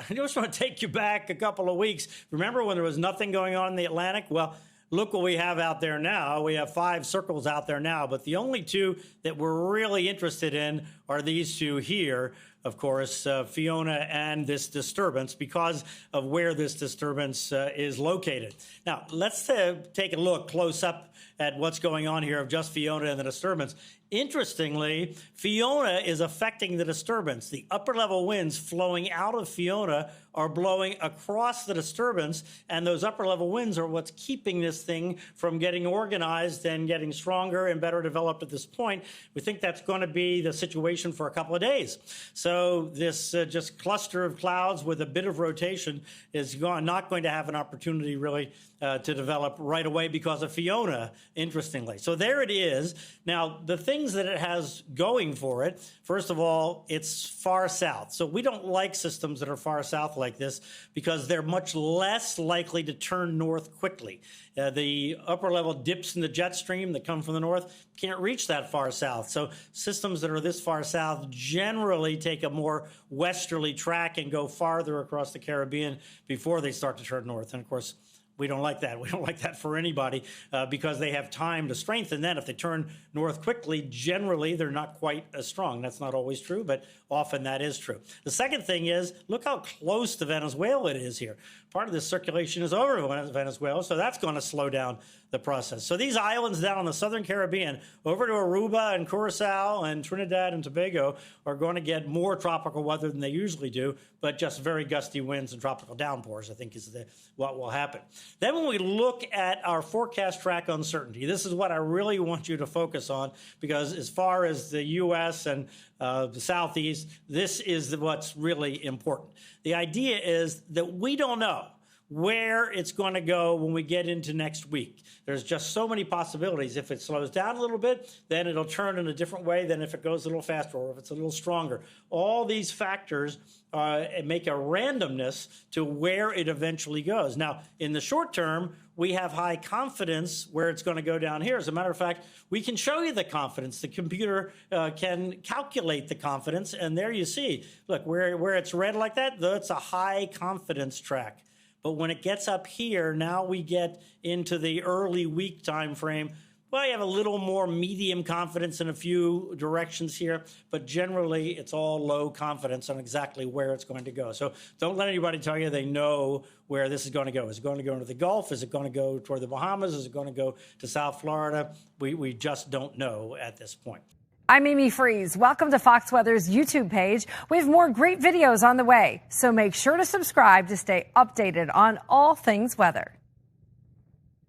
I just want to take you back a couple of weeks. Remember when there was nothing going on in the Atlantic? Well, look what we have out there now. We have 5 circles out there now, but the only 2 that we're really interested in are these 2 here. Of course, Fiona and this disturbance because of where this disturbance is located. Now, let's take a look close up at what's going on here of just Fiona and the disturbance. Interestingly, Fiona is affecting the disturbance. The upper level winds flowing out of Fiona are blowing across the disturbance, and those upper level winds are what's keeping this thing from getting organized and getting stronger and better developed at this point. We think that's going to be the situation for a couple of days. So this just cluster of clouds with a bit of rotation is not going to have an opportunity really to develop right away because of Fiona, interestingly. So there it is. Now, the things that it has going for it, first of all, it's far south. So we don't like systems that are far south like this because they're much less likely to turn north quickly. The upper level dips in the jet stream that come from the north can't reach that far south. So systems that are this far south generally take a more westerly track and go farther across the Caribbean before they start to turn north. And of course, we don't like that. We don't like that for anybody because they have time to strengthen. Then if they turn north quickly, generally they're not quite as strong. That's not always true, but often that is true. The second thing is, look how close to Venezuela it is here. Part of this circulation is over Venezuela, so that's going to slow down the process. So these islands down in the southern Caribbean, over to Aruba and Curacao and Trinidad and Tobago, are going to get more tropical weather than they usually do, but just very gusty winds and tropical downpours, I think, is what will happen. Then when we look at our forecast track uncertainty, this is what I really want you to focus on, because as far as the U.S. and the Southeast, this is what's really important. The idea is that we don't know where it's going to go when we get into next week. There's just so many possibilities. If it slows down a little bit, then it'll turn in a different way than if it goes a little faster or if it's a little stronger. All these factors make a randomness to where it eventually goes. Now, in the short term, we have high confidence where it's going to go down here. As a matter of fact, we can show you the confidence. The computer can calculate the confidence, and there you see. Look, where it's red like that, that's a high confidence track. But when it gets up here, now we get into the early week time frame. Well, you have a little more medium confidence in a few directions here, but generally it's all low confidence on exactly where it's going to go. So don't let anybody tell you they know where this is going to go. Is it going to go into the Gulf? Is it going to go toward the Bahamas? Is it going to go to South Florida? We just don't know at this point. I'm Amy Freeze. Welcome to Fox Weather's YouTube page. We have more great videos on the way, so make sure to subscribe to stay updated on all things weather.